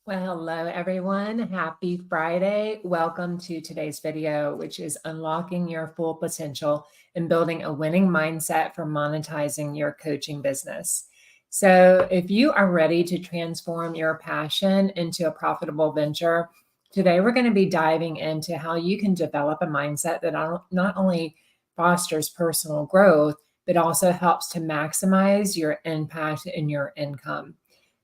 Well, hello everyone. Happy Friday. Welcome to today's video, which is unlocking your full potential and building a winning mindset for monetizing your coaching business. So if you are ready to transform your passion into a profitable venture, today we're going to be diving into how you can develop a mindset that not only fosters personal growth, but also helps to maximize your impact and your income.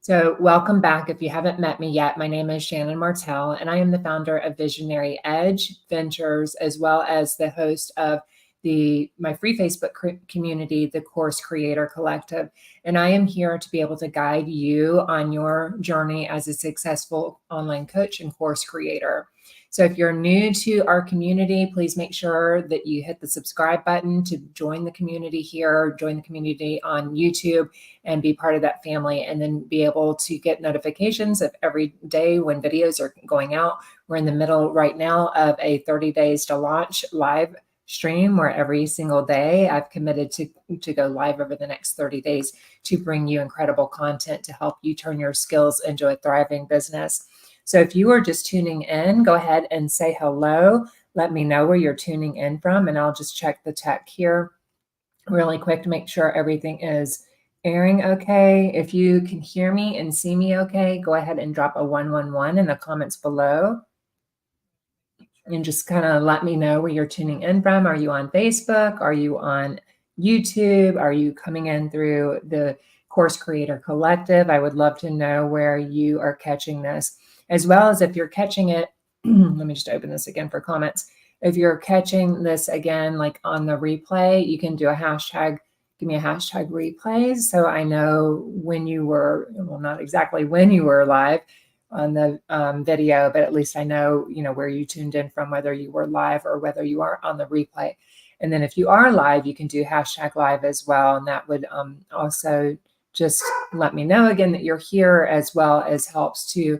So, welcome back. If you haven't met me yet, my name is Shannon Martell, and I am the founder of Visionary Edge Ventures, as well as the host of my free Facebook community, the Course Creator Collective. And I am here to be able to guide you on your journey as a successful online coach and course creator. So if you're new to our community, please make sure that you hit the subscribe button to join the community here, join the community on YouTube, and be part of that family, and then be able to get notifications of every day when videos are going out. We're in the middle right now of a 30 days to launch live stream where every single day I've committed to go live over the next 30 days to bring you incredible content to help you turn your skills into a thriving business. So if you are just tuning in, go ahead and say hello. Let me know where you're tuning in from, and I'll just check the tech here really quick to make sure everything is airing okay. If you can hear me and see me okay, go ahead and drop a 111 in the comments below. And just kind of let me know where you're tuning in from. Are you on Facebook? Are you on YouTube? Are you coming in through the Course Creator Collective? I would love to know where you are catching this, as well as if you're catching it. Let me just open this again for comments. If you're catching this again, like on the replay, you can do a hashtag, give me a hashtag replays, so I know when you were, well, not exactly when you were live on the video, but at least I know, where you tuned in from, whether you were live or whether you are on the replay. And then if you are live, you can do hashtag live as well. And that would also just let me know again that you're here, as well as helps to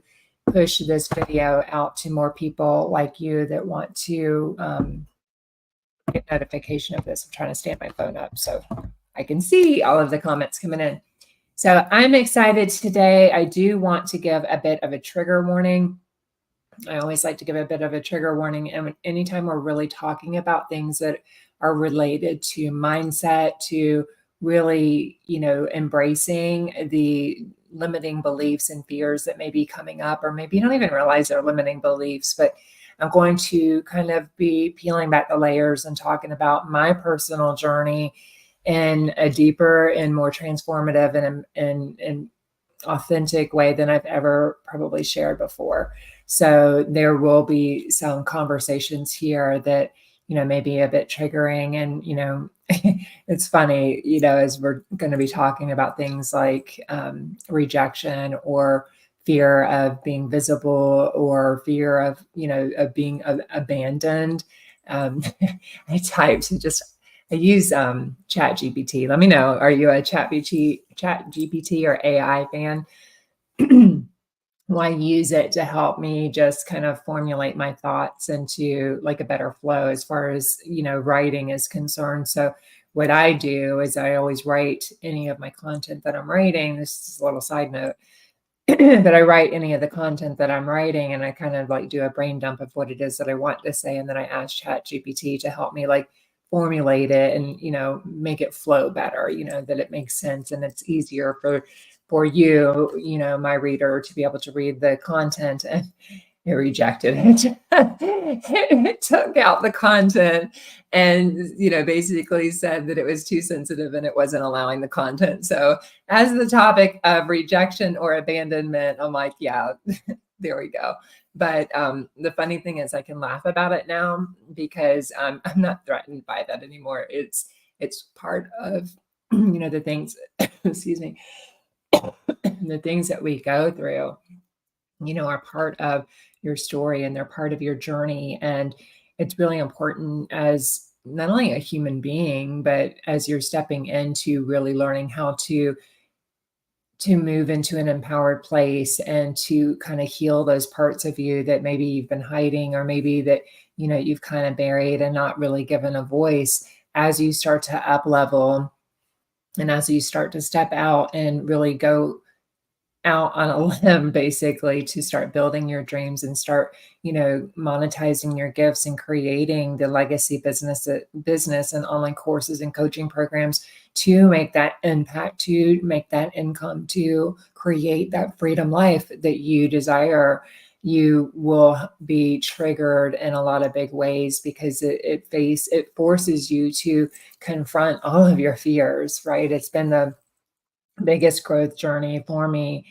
push this video out to more people like you that want to get notification of this. I'm trying to stand my phone up so I can see all of the comments coming in. So I'm excited today. I do want to give a bit of a trigger warning. I always like to give a bit of a trigger warning. And anytime we're really talking about things that are related to mindset, to really, embracing the limiting beliefs and fears that may be coming up, or maybe you don't even realize they're limiting beliefs, but I'm going to kind of be peeling back the layers and talking about my personal journey in a deeper and more transformative and authentic way than I've ever probably shared before. So there will be some conversations here that, may be a bit triggering. And, it's funny, as we're going to be talking about things like rejection, or fear of being visible, or fear of, of being abandoned. I use Chat GPT. Let me know, are you a Chat GPT or AI fan? Well, I use it to help me just kind of formulate my thoughts into like a better flow as far as, writing is concerned. So what I do is I always write any of my content that I'm writing. This is a little side note. But I write any of the content that I'm writing, and I kind of like do a brain dump of what it is that I want to say. And then I ask Chat GPT to help me like formulate it and, make it flow better, that it makes sense and it's easier for you, my reader, to be able to read the content. And it rejected it. It took out the content and, basically said that it was too sensitive and it wasn't allowing the content. So as the topic of rejection or abandonment, I'm like, yeah, there we go. But the funny thing is I can laugh about it now because I'm not threatened by that anymore. It's part of, the things, excuse me, the things that we go through, are part of your story, and they're part of your journey. And it's really important as not only a human being, but as you're stepping into really learning how to move into an empowered place and to kind of heal those parts of you that maybe you've been hiding, or maybe that, you've kind of buried and not really given a voice. As you start to up level, and as you start to step out and really go out on a limb basically to start building your dreams and start, monetizing your gifts and creating the legacy business and online courses and coaching programs to make that impact, to make that income, to create that freedom life that you desire. You will be triggered in a lot of big ways because it forces you to confront all of your fears, right? It's been the biggest growth journey for me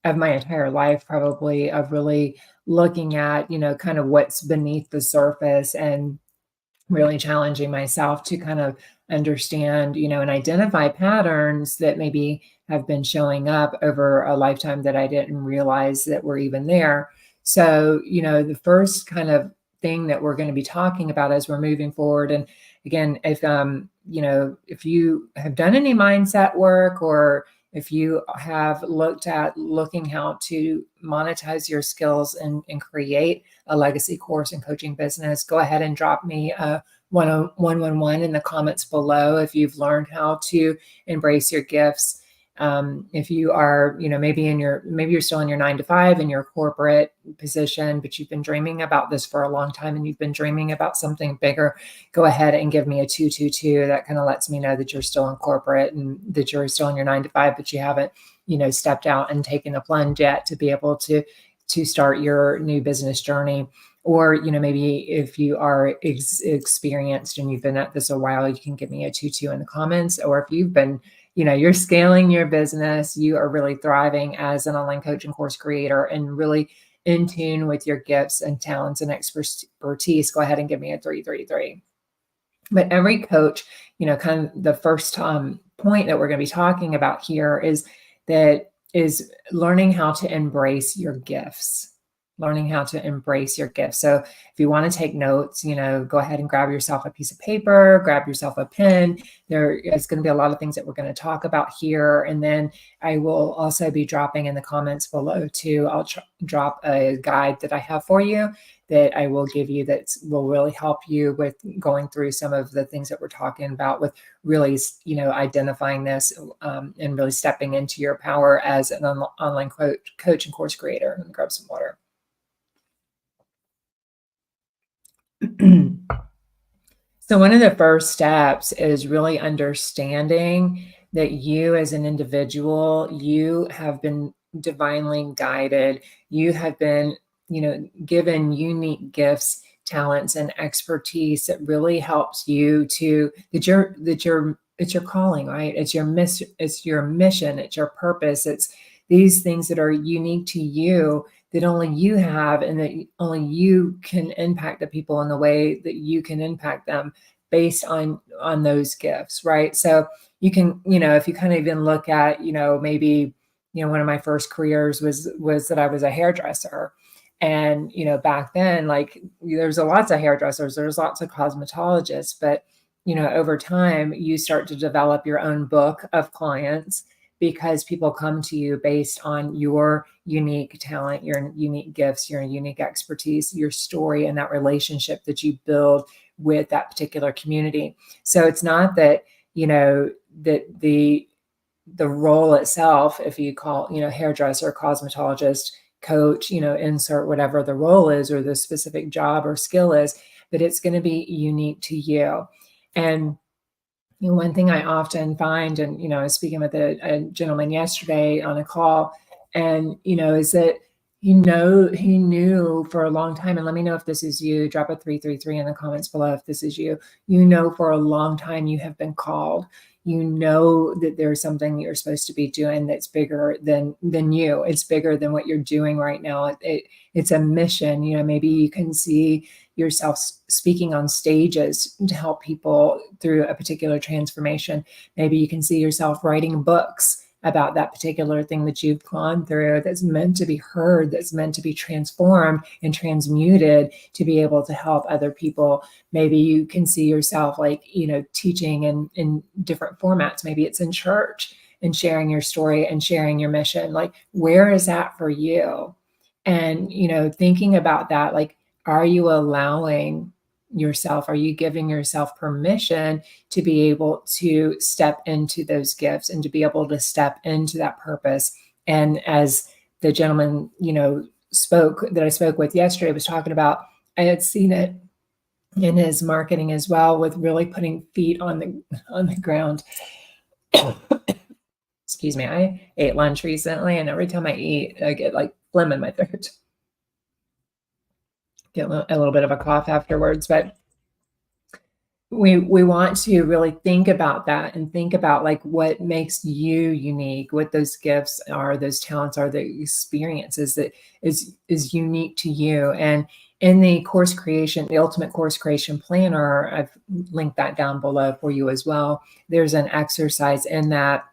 of my entire life, probably, of really looking at, kind of what's beneath the surface and really challenging myself to kind of understand, and identify patterns that maybe have been showing up over a lifetime that I didn't realize that were even there. So, the first kind of thing that we're going to be talking about as we're moving forward, and again, if you have done any mindset work, or if you have looked at looking how to monetize your skills and create a legacy course and coaching business, go ahead and drop me a 111 in the comments below if you've learned how to embrace your gifts. If you are, maybe you're still in your 9 to 5 in your corporate position, but you've been dreaming about this for a long time and you've been dreaming about something bigger, go ahead and give me a 222. That kind of lets me know that you're still in corporate and that you're still in your 9 to 5, but you haven't, stepped out and taken the plunge yet to be able to start your new business journey. Or, maybe if you are experienced and you've been at this a while, you can give me a 22 in the comments. Or if you've been, you're scaling your business, you are really thriving as an online coaching course creator and really in tune with your gifts and talents and expertise, go ahead and give me a 333. But every coach, kind of the first point that we're going to be talking about here is learning how to embrace your gifts. Learning how to embrace your gifts. So if you want to take notes, go ahead and grab yourself a piece of paper, grab yourself a pen. There is going to be a lot of things that we're going to talk about here. And then I will also be dropping in the comments below too. I'll drop a guide that I have for you that I will give you that will really help you with going through some of the things that we're talking about with really, identifying this and really stepping into your power as an online coach and course creator. Let me grab some water. So one of the first steps is really understanding that you as an individual, you have been divinely guided. You have been, given unique gifts, talents, and expertise that really helps you it's your calling, right? It's your mission, it's your purpose. It's these things that are unique to you that only you have and that only you can impact the people in the way that you can impact them based on those gifts, right? So you can, if you kind of even look at, maybe, one of my first careers was that I was a hairdresser. And, back then, like there's lots of hairdressers, there's lots of cosmetologists, but, over time you start to develop your own book of clients because people come to you based on your unique talent, your unique gifts, your unique expertise, your story, and that relationship that you build with that particular community. So it's not that, that the role itself, if you call, hairdresser, cosmetologist, coach, insert whatever the role is or the specific job or skill is, but it's going to be unique to you. And one thing I often find, and, I was speaking with a gentleman yesterday on a call, and, is that, he knew for a long time, and let me know if this is you, drop a 333 in the comments below if this is you, for a long time you have been called, that there's something you're supposed to be doing that's bigger than you. It's bigger than what you're doing right now. It's a mission. Maybe you can see yourself speaking on stages to help people through a particular transformation. Maybe you can see yourself writing books about that particular thing that you've gone through that's meant to be heard, that's meant to be transformed and transmuted to be able to help other people. Maybe you can see yourself teaching in different formats. Maybe it's in church and sharing your story and sharing your mission. Like, where is that for you? And, thinking about that, like, are you allowing yourself, are you giving yourself permission to be able to step into those gifts and to be able to step into that purpose And as the gentleman, that I spoke with yesterday was talking about, I had seen it in his marketing as well, with really putting feet on the ground. Excuse me. I ate lunch recently, and every time I eat, I get like phlegm in my throat. Get a little bit of a cough afterwards, but we want to really think about that and think about like what makes you unique, what those gifts are, those talents are, the experiences that is unique to you. And in the course creation, the ultimate course creation planner, I've linked that down below for you as well. There's an exercise in that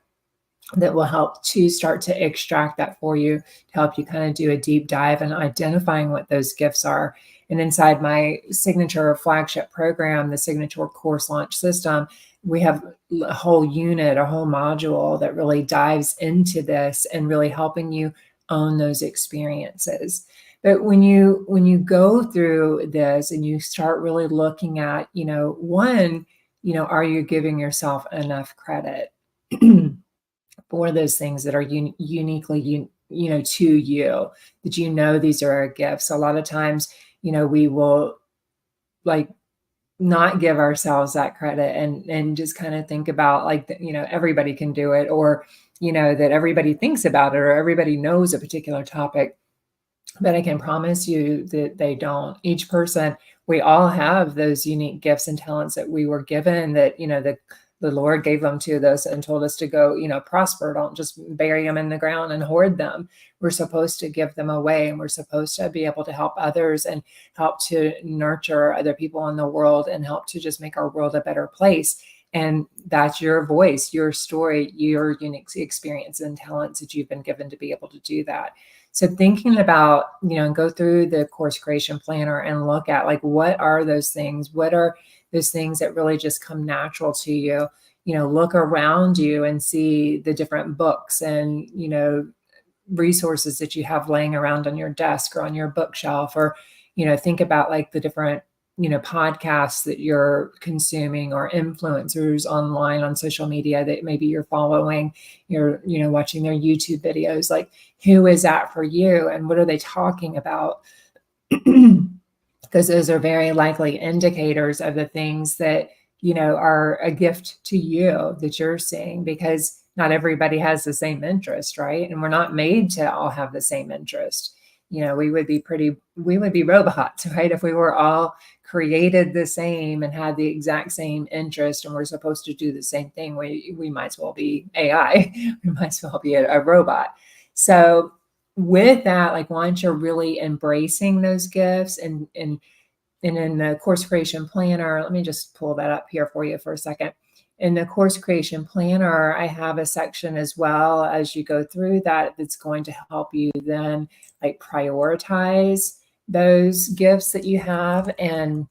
will help to start to extract that for you, to help you kind of do a deep dive in identifying what those gifts are. And inside my signature flagship program, the signature course launch system, we have a whole unit, a whole module that really dives into this and really helping you own those experiences. But when you go through this and you start really looking at, one, are you giving yourself enough credit for those things that are uniquely to you, that these are our gifts? A lot of times, we will like not give ourselves that credit and just kind of think about like everybody can do it, or that everybody thinks about it, or everybody knows a particular topic. But I can promise you that they don't. Each person, we all have those unique gifts and talents that we were given, that the Lord gave them to us and told us to go, prosper. Don't just bury them in the ground and hoard them. We're supposed to give them away, and we're supposed to be able to help others and help to nurture other people in the world and help to just make our world a better place. And that's your voice, your story, your unique experience and talents that you've been given to be able to do that. So thinking about, and go through the course creation planner and look at like, what are those things? What are those things that really just come natural to you? Look around you and see the different books and, resources that you have laying around on your desk or on your bookshelf, or, think about like the different, podcasts that you're consuming, or influencers online on social media that maybe you're following, you're, watching their YouTube videos. Like, who is that for you? And what are they talking about? Because those are very likely indicators of the things that, are a gift to you that you're seeing, because not everybody has the same interest, right? And we're not made to all have the same interest. We would be robots, right? If we were all created the same and had the exact same interest and we're supposed to do the same thing, we might as well be AI. We might as well be a robot. So with that, like, once you're really embracing those gifts and in the course creation planner, let me just pull that up here for you for a second. In the course creation planner, I have a section as well as you go through that that's going to help you then like prioritize those gifts that you have and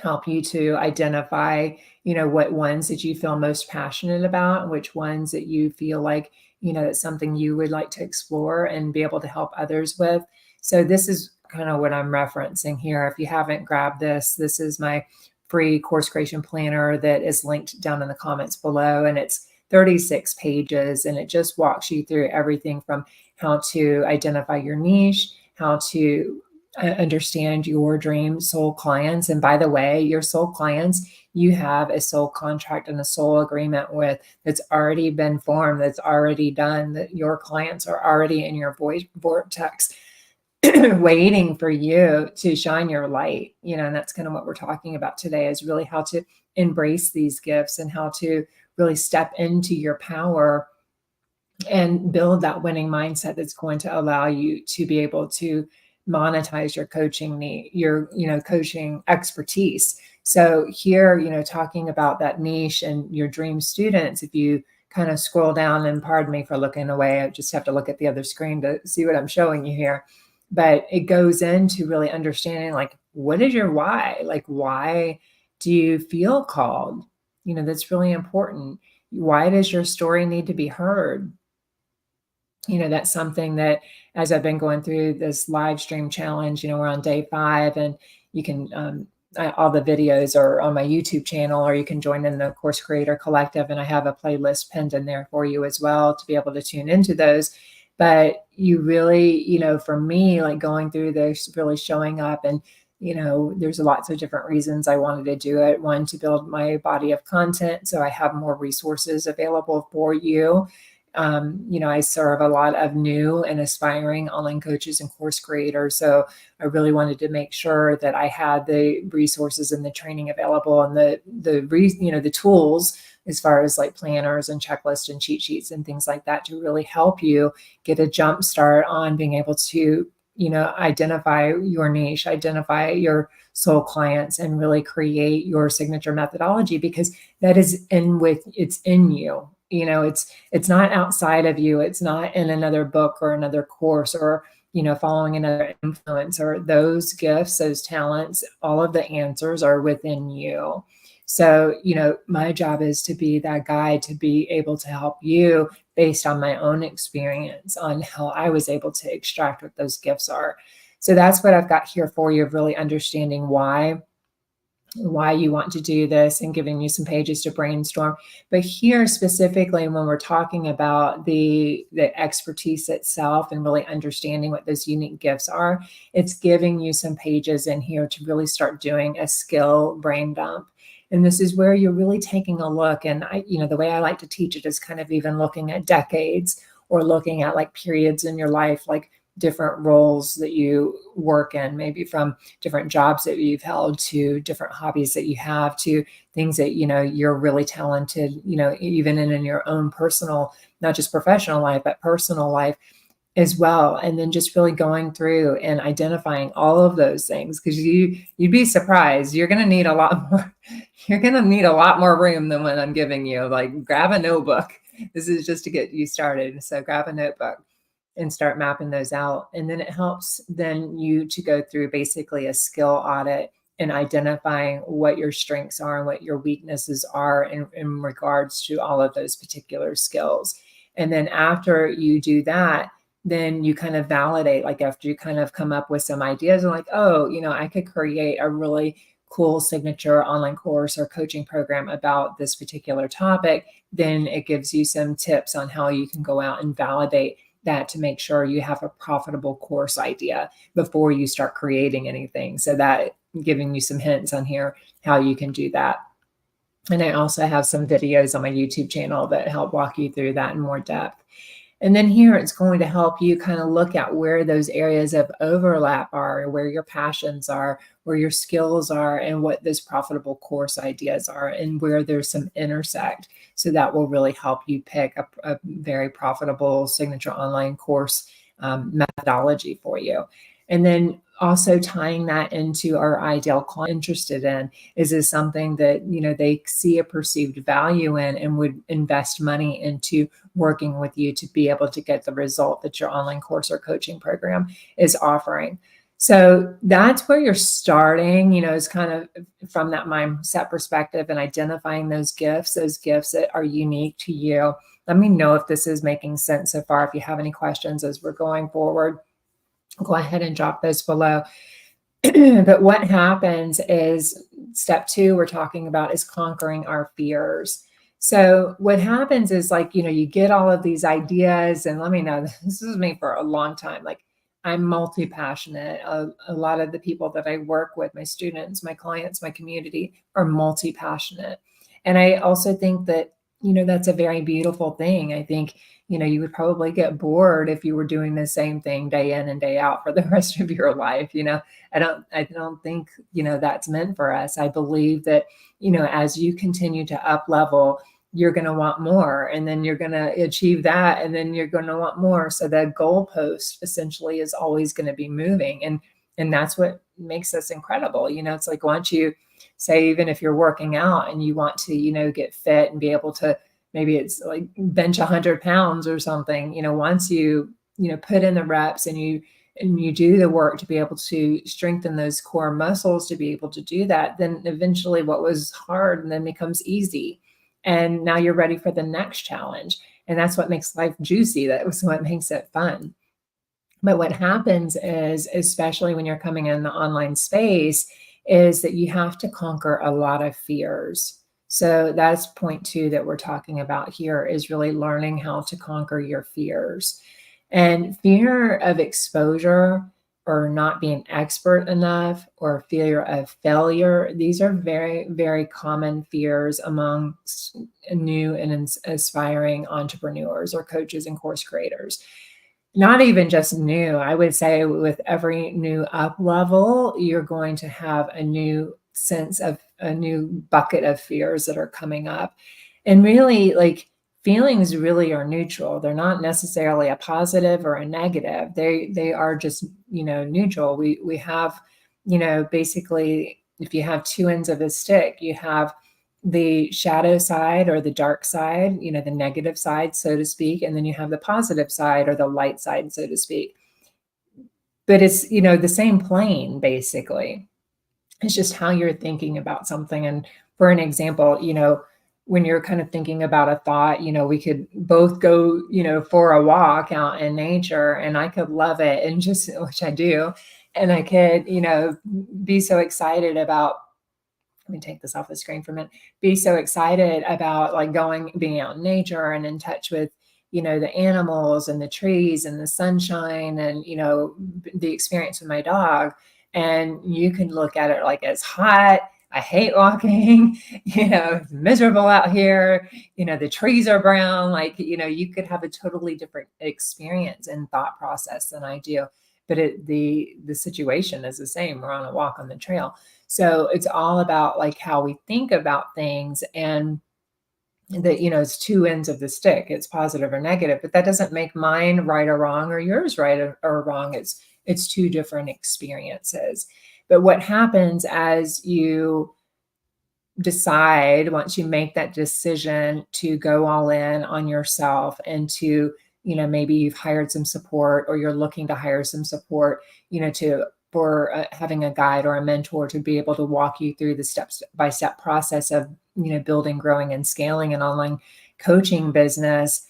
help you to identify, what ones that you feel most passionate about, and which ones that you feel like, it's something you would like to explore and be able to help others with. So this is kind of what I'm referencing here. If you haven't grabbed this, this is my free course creation planner that is linked down in the comments below. And it's 36 pages, and it just walks you through everything from how to identify your niche, how to understand your dream soul clients. And by the way, your soul clients, you have a soul contract and a soul agreement with, that's already been formed, that's already done, that your clients are already in your vortex waiting for you to shine your light. And that's kind of what we're talking about today, is really how to embrace these gifts and how to really step into your power and build that winning mindset that's going to allow you to be able to monetize your coaching need, your, coaching expertise. So here, talking about that niche and your dream students, if you kind of scroll down, and pardon me for looking away, I just have to look at the other screen to see what I'm showing you here. But it goes into really understanding, like, what is your why? Like, why do you feel called? That's really important. Why does your story need to be heard? That's something that, as I've been going through this live stream challenge, we're on day 5, and you can, all the videos are on my YouTube channel, or you can join in the Course Creator Collective. And I have a playlist pinned in there for you as well to be able to tune into those. But you really, for me, like going through this, really showing up, and there's lots of different reasons I wanted to do it. One, to build my body of content so I have more resources available for you. I serve a lot of new and aspiring online coaches and course creators. So I really wanted to make sure that I had the resources and the training available, and the tools as far as like planners and checklists and cheat sheets and things like that to really help you get a jump start on being able to, identify your niche, identify your soul clients, and really create your signature methodology, because that is it's in you. It's not outside of you. It's not in another book or another course, or following another influencer. Those gifts, those talents, all of the answers are within you. So, my job is to be that guide, to be able to help you based on my own experience on how I was able to extract what those gifts are. So that's what I've got here for you, of really understanding why you want to do this and giving you some pages to brainstorm. But here specifically, when we're talking about the expertise itself and really understanding what those unique gifts are, it's giving you some pages in here to really start doing a skill brain dump. And this is where you're really taking a look. And the way I like to teach it is kind of even looking at decades, or looking at like periods in your life, like different roles that you work in, maybe from different jobs that you've held, to different hobbies that you have, to things that, you're really talented, even in your own personal, not just professional life, but personal life as well. And then just really going through and identifying all of those things, because you'd be surprised. You're going to need a lot more. You're going to need a lot more room than what I'm giving you. Like, grab a notebook. This is just to get you started. So grab a notebook and start mapping those out. And then it helps then you to go through basically a skill audit and identifying what your strengths are and what your weaknesses are in regards to all of those particular skills. And then after you do that, then you kind of validate, like after you kind of come up with some ideas and like, oh, I could create a really cool signature online course or coaching program about this particular topic. Then it gives you some tips on how you can go out and validate that to make sure you have a profitable course idea before you start creating anything. So that giving you some hints on here how you can do that. And I also have some videos on my YouTube channel that help walk you through that in more depth. And then here it's going to help you kind of look at where those areas of overlap are, where your passions are, where your skills are, and what those profitable course ideas are, and where there's some intersect. So that will really help you pick a very profitable signature online course methodology for you. And then also tying that into our ideal client interested in, is this something that they see a perceived value in and would invest money into working with you to be able to get the result that your online course or coaching program is offering. So that's where you're starting, is kind of from that mindset perspective, and identifying those gifts that are unique to you. Let me know if this is making sense so far. If you have any questions as we're going forward, go ahead and drop those below. But what happens is step 2 we're talking about is conquering our fears. So what happens is, like, you get all of these ideas, and let me know, this is me for a long time. Like, I'm multi-passionate. A lot of the people that I work with, my students, my clients, my community, are multi-passionate. And I also think that, that's a very beautiful thing. I think, you would probably get bored if you were doing the same thing day in and day out for the rest of your life. I don't think, that's meant for us. I believe that, as you continue to up level, you're going to want more, and then you're going to achieve that, and then you're going to want more. So the goalpost essentially is always going to be moving. And that's what makes us incredible. It's like, once you say, even if you're working out and you want to, get fit and be able to, maybe it's like bench 100 pounds or something, once you, put in the reps and you do the work to be able to strengthen those core muscles to be able to do that, then eventually what was hard and then becomes easy. And now you're ready for the next challenge. And that's what makes life juicy. That was what makes it fun. But what happens is, especially when you're coming in the online space, is that you have to conquer a lot of fears. So that's point 2 that we're talking about here, is really learning how to conquer your fears. And fear of exposure, or not being expert enough, or fear of failure, these are very, very common fears among new and aspiring entrepreneurs or coaches and course creators. Not even just new, I would say with every new up level, you're going to have a new sense of a new bucket of fears that are coming up. And really, like, feelings really are neutral. They're not necessarily a positive or a negative. They are just, neutral. We have, basically, if you have two ends of a stick, you have the shadow side or the dark side, the negative side, so to speak, and then you have the positive side or the light side, so to speak. But it's, the same plane, basically. It's just how you're thinking about something. And for an example, when you're kind of thinking about a thought, we could both go, for a walk out in nature, and I could love it, and just, which I do, and I could, be so excited about, let me take this off the screen for a minute, be so excited about like being out in nature and in touch with, the animals and the trees and the sunshine and, the experience with my dog. And you can look at it like it's hot. I hate walking, it's miserable out here. The trees are brown. Like, you could have a totally different experience and thought process than I do. But the situation is the same. We're on a walk on the trail. So it's all about like how we think about things, and that, it's two ends of the stick. It's positive or negative, but that doesn't make mine right or wrong or yours right or wrong. It's two different experiences. But what happens as you decide, once you make that decision to go all in on yourself, and to, maybe you've hired some support, or you're looking to hire some support, for having a guide or a mentor to be able to walk you through the step-by-step process of, building, growing, and scaling an online coaching business.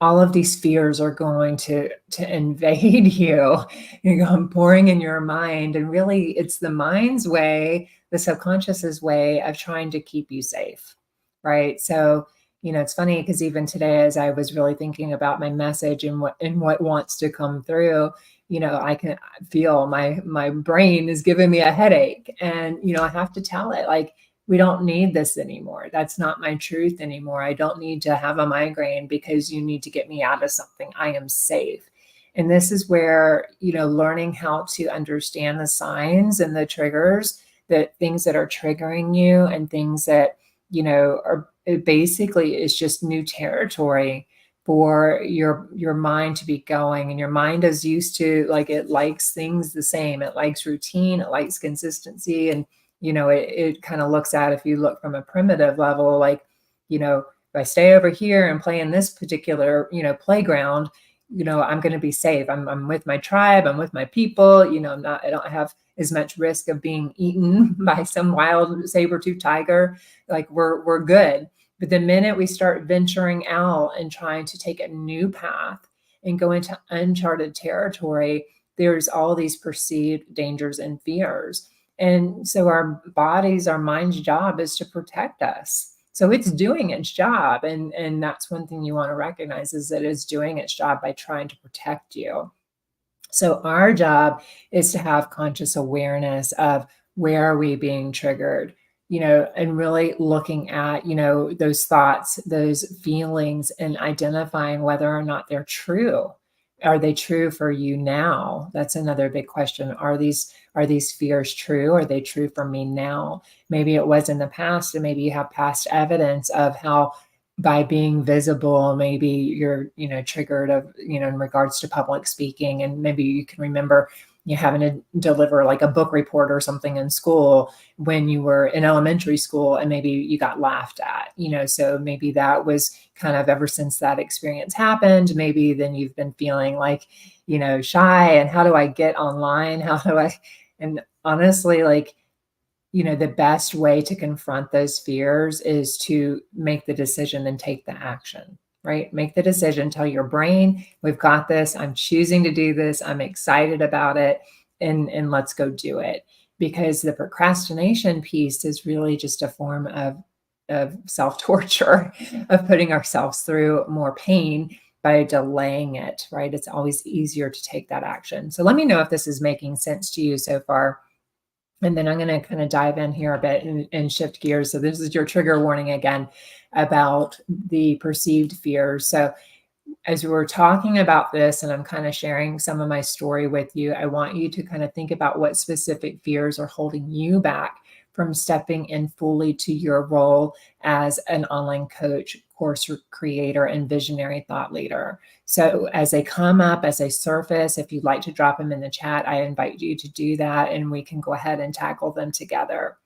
All of these fears are going to invade you. You're going pouring in your mind, and really it's the mind's way, the subconscious's way of trying to keep you safe, right? So, it's funny because even today, as I was really thinking about my message and what wants to come through, I can feel my brain is giving me a headache, and I have to tell it, like, we don't need this anymore. That's not my truth anymore. I don't need to have a migraine because you need to get me out of something. I am safe. And this is where, learning how to understand the signs and the triggers, that things that are triggering you, and things that, are, it basically is just new territory for your mind to be going. And your mind is used to, like, it likes things the same. It likes routine, it likes consistency. And it kind of looks at, if you look from a primitive level, like, if I stay over here and play in this particular, playground, I'm going to be safe. I'm with my tribe. I'm with my people. I don't have as much risk of being eaten by some wild saber-toothed tiger. Like, we're good. But the minute we start venturing out and trying to take a new path and go into uncharted territory, there's all these perceived dangers and fears. And so our mind's job is to protect us. So it's doing its job. And that's one thing you want to recognize, is that it's doing its job by trying to protect you. So our job is to have conscious awareness of, where are we being triggered, and really looking at, those thoughts, those feelings, and identifying whether or not they're true. Are they true for you now? That's another big question. Are these fears true? Are they true for me now? Maybe it was in the past, and maybe you have past evidence of how, by being visible, maybe you're, triggered of, in regards to public speaking. And maybe you can remember you having to deliver like a book report or something in school when you were in elementary school, and maybe you got laughed at, so maybe that was kind of, ever since that experience happened, maybe then you've been feeling like, shy, and how do I get online? And honestly, like, the best way to confront those fears is to make the decision and take the action, right? Make the decision, tell your brain, we've got this. I'm choosing to do this. I'm excited about it. And let's go do it. Because the procrastination piece is really just a form of self-torture, of putting ourselves through more pain by delaying it, right? It's always easier to take that action. So let me know if this is making sense to you so far. And then I'm going to kind of dive in here a bit and shift gears. So this is your trigger warning again about the perceived fears. So as we're talking about this, and I'm kind of sharing some of my story with you, I want you to kind of think about what specific fears are holding you back from stepping in fully to your role as an online coach, course creator, and visionary thought leader. So as they come up, as they surface, if you'd like to drop them in the chat, I invite you to do that, and we can go ahead and tackle them together.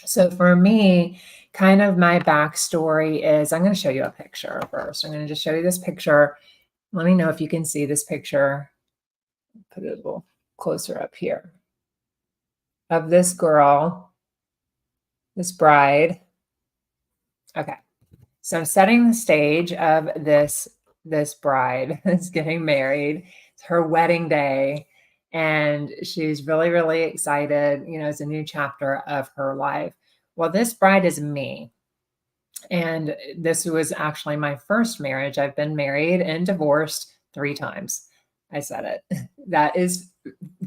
So for me, kind of my backstory is, I'm going to show you a picture first. I'm going to just show you this picture. Let me know if you can see this picture. Put it a little closer up here of this girl, this bride. Okay. So I'm setting the stage of this bride that's getting married. It's her wedding day, and she's really, really excited. You know, it's a new chapter of her life. Well, this bride is me. And this was actually my first marriage. I've been married and divorced 3 times. I said it. That is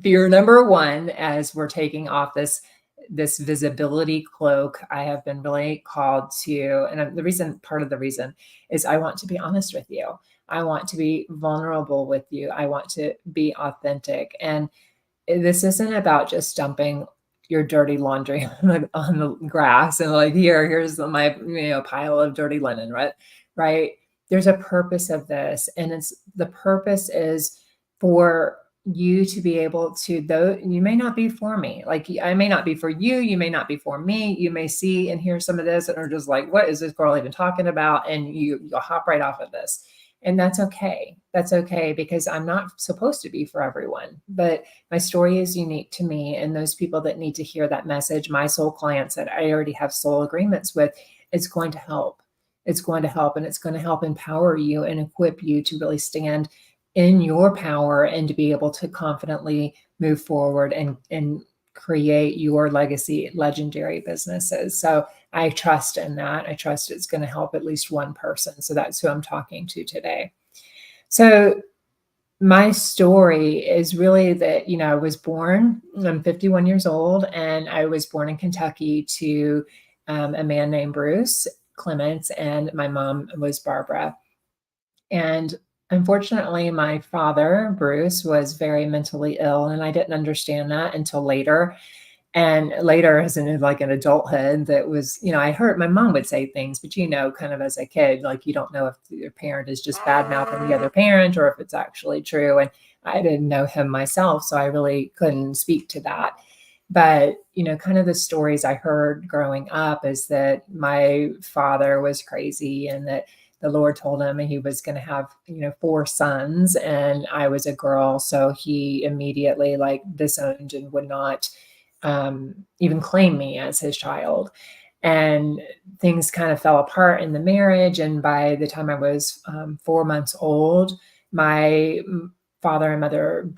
fear number 1 as we're taking off this visibility cloak. I have been really called to, and part of the reason is I want to be honest with you. I want to be vulnerable with you. I want to be authentic. And this isn't about just dumping your dirty laundry on the grass and like, here's my pile of dirty linen, right? There's a purpose of this, and the purpose is for you to be able to, though you may not be for me, like I may not be for you, you may not be for me, you may see and hear some of this and are just like, what is this girl even talking about? And you'll hop right off of this. And that's okay. That's okay, because I'm not supposed to be for everyone, but my story is unique to me, and those people that need to hear that message, my soul clients that I already have soul agreements with, it's going to help. It's going to help, and it's going to help empower you and equip you to really stand in your power and to be able to confidently move forward and create your legacy, legendary businesses. So I trust in that. I trust it's going to help at least one person. So that's who I'm talking to today. So my story is really that, I was born, I'm 51 years old, and I was born in Kentucky to a man named Bruce Clements, and my mom was Barbara. And unfortunately, my father, Bruce, was very mentally ill, and I didn't understand that until later. And later, as in like an adulthood, that was, I heard my mom would say things, but kind of as a kid, like you don't know if your parent is just bad mouthing the other parent or if it's actually true. And I didn't know him myself, so I really couldn't speak to that. But, kind of the stories I heard growing up is that my father was crazy and that the Lord told him he was going to have, 4 sons, and I was a girl. So he immediately disowned and would not even claim me as his child. And things kind of fell apart in the marriage. And by the time I was 4 months old, my father and mother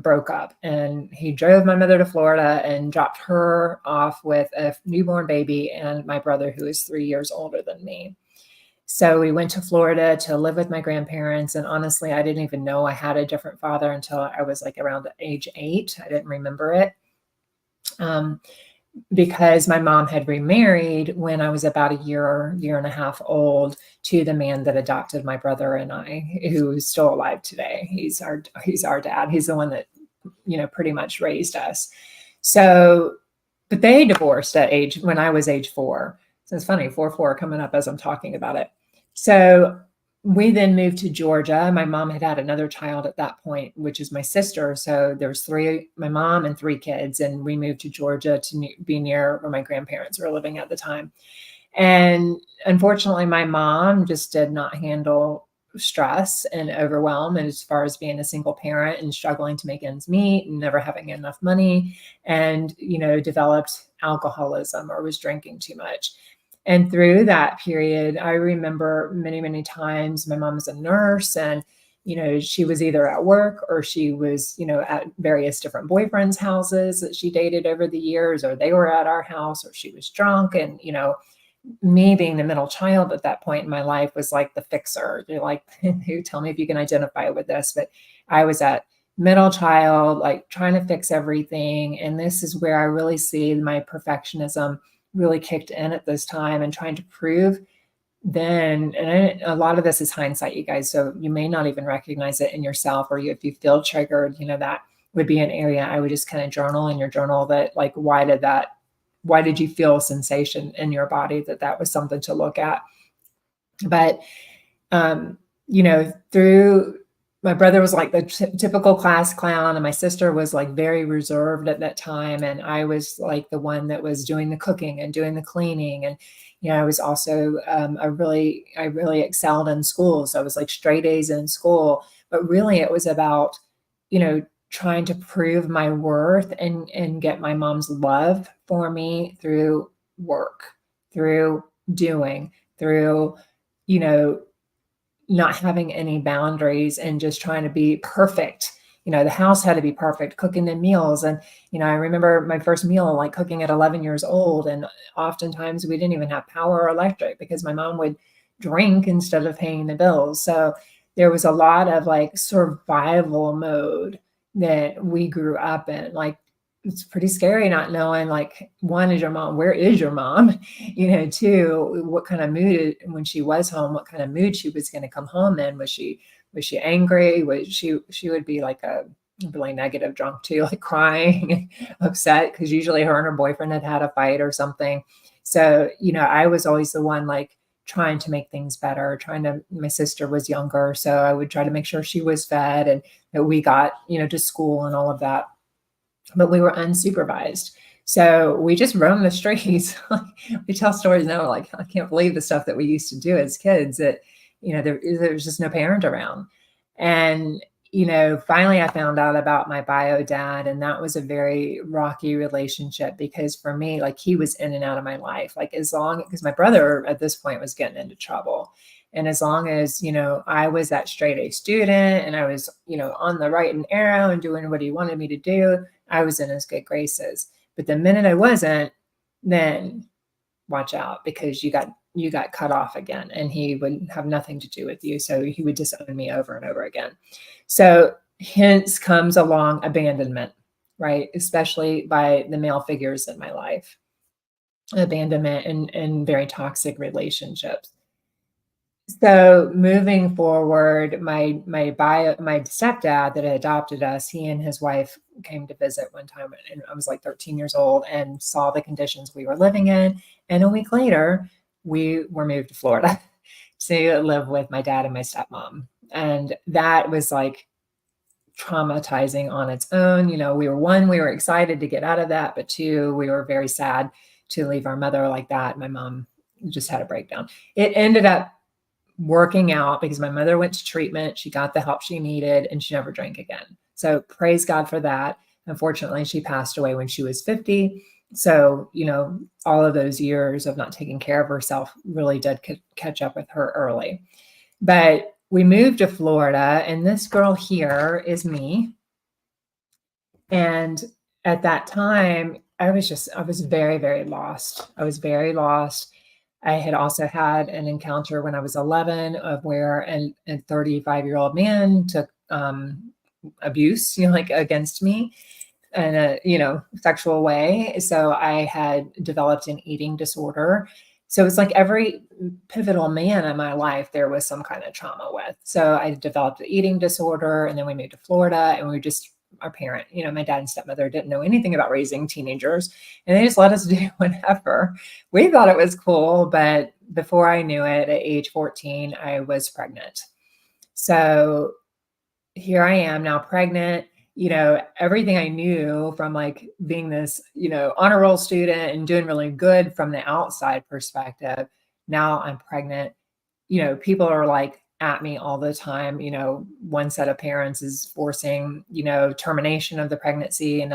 broke up, and he drove my mother to Florida and dropped her off with a newborn baby and my brother, who is 3 years older than me. So we went to Florida to live with my grandparents. And honestly, I didn't even know I had a different father until I was around age 8. I didn't remember it. Because my mom had remarried when I was about a year and a half old to the man that adopted my brother and I, who's still alive today. He's our dad. He's the one that, pretty much raised us. So, but they divorced when I was age 4. So it's funny, 4 coming up as I'm talking about it. So we then moved to Georgia. My mom had another child at that point, which is my sister. So there was 3, my mom and 3 kids, and we moved to Georgia to be near where my grandparents were living at the time. And unfortunately, my mom just did not handle stress and overwhelm, and as far as being a single parent and struggling to make ends meet and never having enough money, and, developed alcoholism or was drinking too much. And through that period, I remember many, many times my mom was a nurse, and, she was either at work or she was, at various different boyfriends' houses that she dated over the years, or they were at our house, or she was drunk. And, me being the middle child at that point in my life was like the fixer. You're like, you tell me if you can identify with this, but I was that middle child, like trying to fix everything. And this is where I really see my perfectionism really kicked in at this time, and trying to prove then, and a lot of this is hindsight, you guys. So you may not even recognize it in yourself, or if you feel triggered, that would be an area I would just kind of journal in your journal that, like, why did you feel a sensation in your body that was something to look at. But, through my brother was like the typical class clown, and my sister was like very reserved at that time. And I was like the one that was doing the cooking and doing the cleaning. And, I was also, I really excelled in school. So I was like straight A's in school, but really it was about, trying to prove my worth and get my mom's love for me through work, through doing, through, you know, not having any boundaries and just trying to be perfect. The house had to be perfect, cooking the meals. And, I remember my first meal, like cooking at 11 years old. And oftentimes we didn't even have power or electric because my mom would drink instead of paying the bills. So there was a lot of like survival mode that we grew up in. Like, it's pretty scary not knowing, like, one, is your mom, where is your mom? Two, what kind of mood when she was home, what kind of mood she was going to come home in. Was she angry? She would be like a really negative drunk too, like crying, upset, because usually her and her boyfriend had a fight or something. So, I was always the one like trying to make things better, my sister was younger, so I would try to make sure she was fed and that we got, to school and all of that. But we were unsupervised. So we just roamed the streets. We tell stories now, like, I can't believe the stuff that we used to do as kids, that, there was just no parent around. And, finally I found out about my bio dad, and that was a very rocky relationship because for me, like, he was in and out of my life. Like, because my brother at this point was getting into trouble. And as long as, I was that straight A student and I was, on the right and arrow and doing what he wanted me to do, I was in his good graces. But the minute I wasn't, then watch out, because you got cut off again, and he would have nothing to do with you. So he would disown me over and over again. So hence comes along abandonment, right? Especially by the male figures in my life, abandonment and very toxic relationships. So moving forward, my stepdad that had adopted us, he and his wife came to visit one time, and I was like 13 years old, and saw the conditions we were living in. And a week later, we were moved to Florida to live with my dad and my stepmom. And that was like traumatizing on its own. We were excited to get out of that, but two, we were very sad to leave our mother like that. My mom just had a breakdown. It ended up working out because my mother went to treatment. She got the help she needed, and she never drank again. So praise God for that. Unfortunately, she passed away when she was 50. So, all of those years of not taking care of herself really did catch up with her early. But we moved to Florida, and this girl here is me. And at that time, I was very, very lost. I was very lost. I had also had an encounter when I was 11 of where a 35-year-old man took abuse, like against me in a, sexual way. So I had developed an eating disorder. So it's like every pivotal man in my life, there was some kind of trauma with. So I developed an eating disorder, and then we moved to Florida, and we just, our parent, my dad and stepmother didn't know anything about raising teenagers, and they just let us do whatever. We thought it was cool, but before I knew it, at age 14, I was pregnant. So here I am now pregnant. Everything I knew from like being this, honor roll student and doing really good from the outside perspective. Now I'm pregnant. People are like at me all the time. One set of parents is forcing, termination of the pregnancy.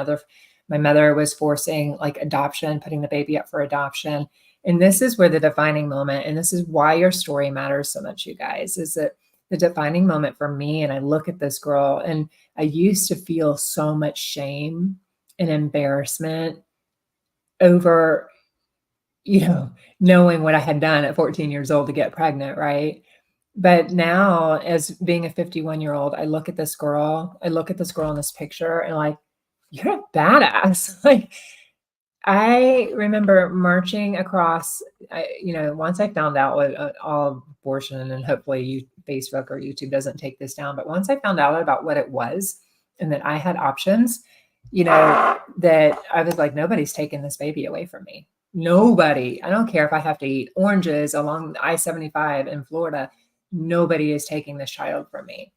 My mother was forcing like adoption, putting the baby up for adoption. And this is where the defining moment, and this is why your story matters so much, you guys, is that the defining moment for me. And I look at this girl, and I used to feel so much shame and embarrassment over knowing what I had done at 14 years old to get pregnant, right? But now, as being a 51-year-old, I look at this girl in this picture and like, you're a badass. Like, I remember marching across, once I found out what all abortion, and hopefully Facebook or YouTube doesn't take this down, but once I found out about what it was and that I had options, that I was like, nobody's taking this baby away from me. Nobody. I don't care if I have to eat oranges along I-75 in Florida. Nobody is taking this child from me.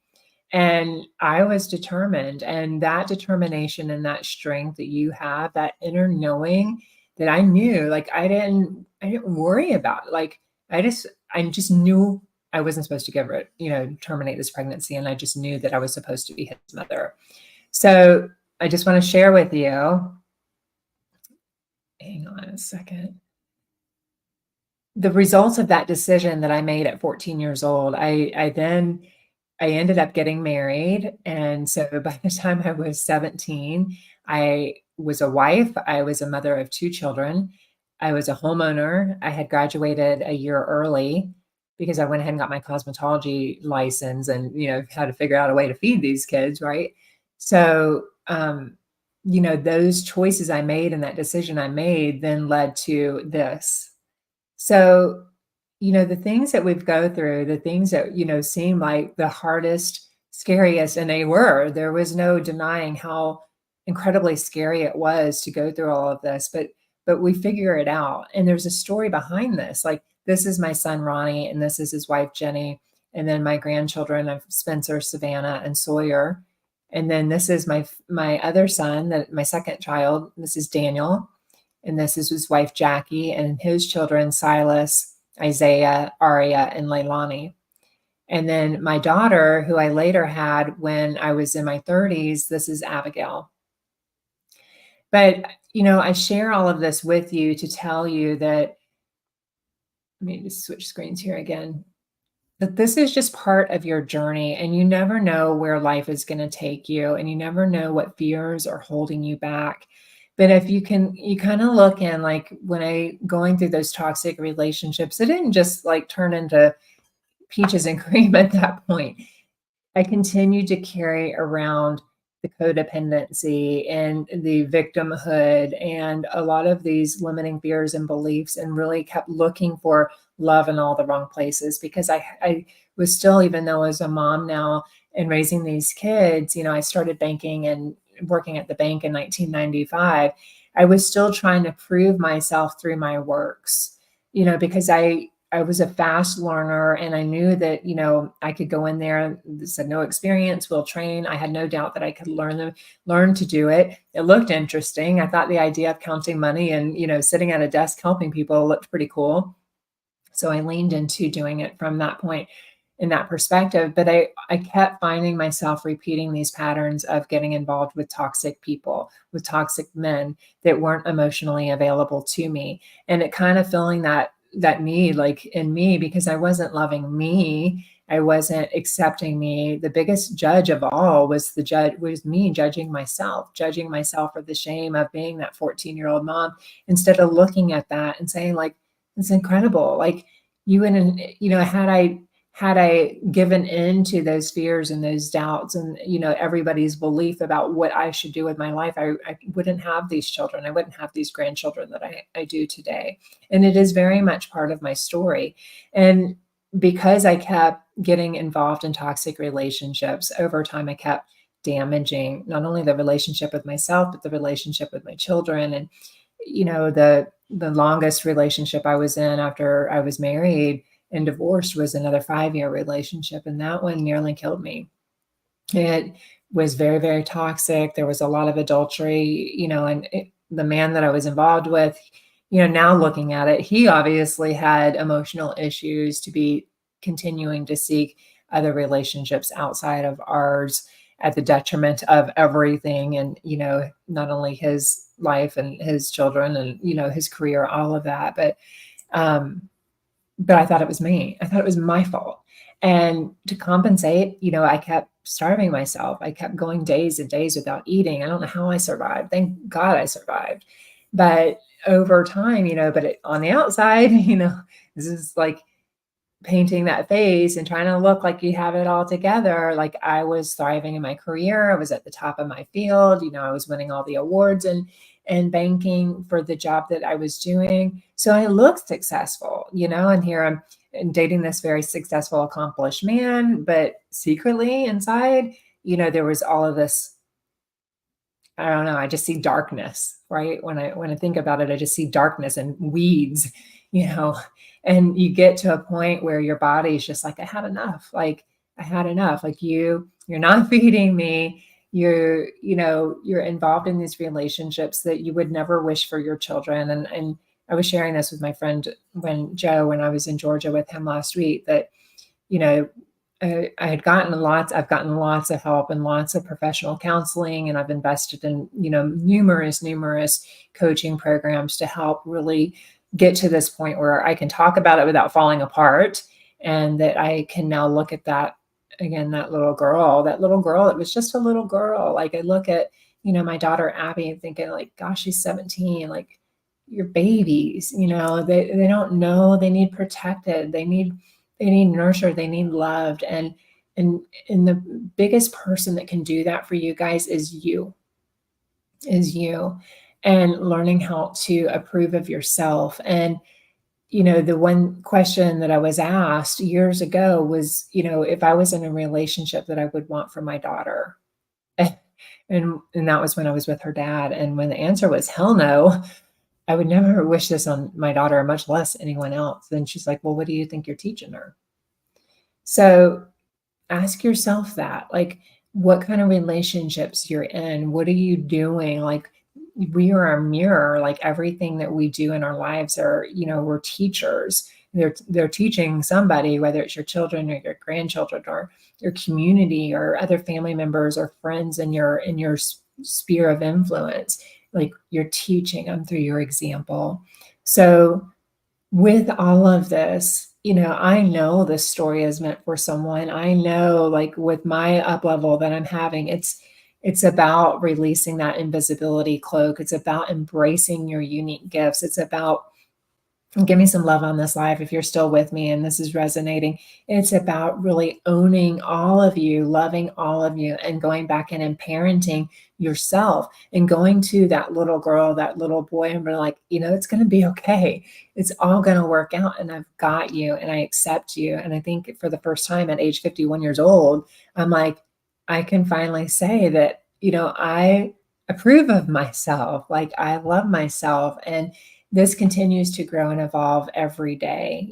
And I was determined, and that determination and that strength that you have, that inner knowing that I knew, like I didn't worry about it. Like I just knew I wasn't supposed to give it, terminate this pregnancy. And I just knew that I was supposed to be his mother. So I just want to share with you, hang on a second. The results of that decision that I made at 14 years old, I ended up getting married. And so by the time I was 17, I was a wife. I was a mother of 2 children. I was a homeowner. I had graduated a year early because I went ahead and got my cosmetology license and, had to figure out a way to feed these kids, right? So, those choices I made and that decision I made then led to this. So, the things that we've go through, the things that, seem like the hardest, scariest, and there was no denying how incredibly scary it was to go through all of this, but we figure it out. And there's a story behind this. Like, this is my son, Ronnie, and this is his wife, Jenny. And then my grandchildren of Spencer, Savannah, and Sawyer. And then this is my other son, my second child. This is Daniel. And this is his wife, Jackie, and his children, Silas, Isaiah, Aria, and Leilani. And then my daughter, who I later had when I was in my 30s, this is Abigail. But, I share all of this with you to tell you that, let me just switch screens here again, that this is just part of your journey, and you never know where life is going to take you, and you never know what fears are holding you back. But if you kind of look in, like when I going through those toxic relationships, it didn't just like turn into peaches and cream at that point. I continued to carry around the codependency and the victimhood and a lot of these limiting fears and beliefs, and really kept looking for love in all the wrong places because I was still, even though as a mom now and raising these kids, I started banking and working at the bank in 1995, I was still trying to prove myself through my works, because I was a fast learner, and I knew that, I could go in there and said, no experience, we'll train. I had no doubt that I could learn to do it. It looked interesting. I thought the idea of counting money and, sitting at a desk helping people looked pretty cool. So I leaned into doing it from that point in that perspective. But I kept finding myself repeating these patterns of getting involved with toxic people, with toxic men that weren't emotionally available to me. And it kind of feeling that need like in me, because I wasn't loving me. I wasn't accepting me. The biggest judge of all was me judging myself for the shame of being that 14-year-old mom, instead of looking at that and saying like, it's incredible. Like had I given in to those fears and those doubts and, everybody's belief about what I should do with my life, I wouldn't have these children. I wouldn't have these grandchildren that I do today. And it is very much part of my story. And because I kept getting involved in toxic relationships over time, I kept damaging not only the relationship with myself, but the relationship with my children. And, the longest relationship I was in after I was married and divorced was another 5-year relationship. And that one nearly killed me. It was very, very toxic. There was a lot of adultery, and the man that I was involved with, now looking at it, he obviously had emotional issues to be continuing to seek other relationships outside of ours at the detriment of everything. And, not only his life and his children and, his career, all of that, but I thought it was me. I thought it was my fault. And to compensate, I kept starving myself. I kept going days and days without eating. I don't know how I survived. Thank God I survived. But over time, on the outside, this is like painting that face and trying to look like you have it all together. Like I was thriving in my career. I was at the top of my field. I was winning all the awards and banking for the job that I was doing. So I looked successful, and here I'm dating this very successful, accomplished man, but secretly inside, there was all of this. I don't know. I just see darkness, right? When I think about it, I just see darkness and weeds, you know. And you get to a point where your body's just like, I had enough. Like I had enough. Like you're not feeding me. You're involved in these relationships that you would never wish for your children. And I was sharing this with my friend when I was in Georgia with him last week that, you know, I've gotten lots of help and lots of professional counseling, and I've invested in, numerous coaching programs to help really get to this point where I can talk about it without falling apart. And that I can now look at that again, that little girl, it was just a little girl. Like I look at, my daughter, Abby, and thinking like, gosh, she's 17. Like your babies, they don't know, they need protected. They need nurtured, they need loved. And the biggest person that can do that for you guys is you. And learning how to approve of yourself. And the one question that I was asked years ago was, if I was in a relationship that I would want for my daughter. And that was when I was with her dad. And when the answer was hell no, I would never wish this on my daughter, much less anyone else. Then she's like, well, what do you think you're teaching her? So ask yourself that, like, what kind of relationships you're in? What are you doing? Like, we are a mirror. Like everything that we do in our lives are, we're teachers. They're teaching somebody, whether it's your children or your grandchildren or your community or other family members or friends in your sphere of influence. Like you're teaching them through your example. So with all of this, I know this story is meant for someone. I know, like with my up level that I'm having, it's about releasing that invisibility cloak. It's about embracing your unique gifts. It's about, give me some love on this live if you're still with me and this is resonating. It's about really owning all of you, loving all of you, and going back in and parenting yourself and going to that little girl, that little boy, and we're like, it's going to be okay. It's all going to work out, and I've got you, and I accept you. And I think for the first time at age 51 years old, I'm like, I can finally say that, I approve of myself. Like I love myself, and this continues to grow and evolve every day,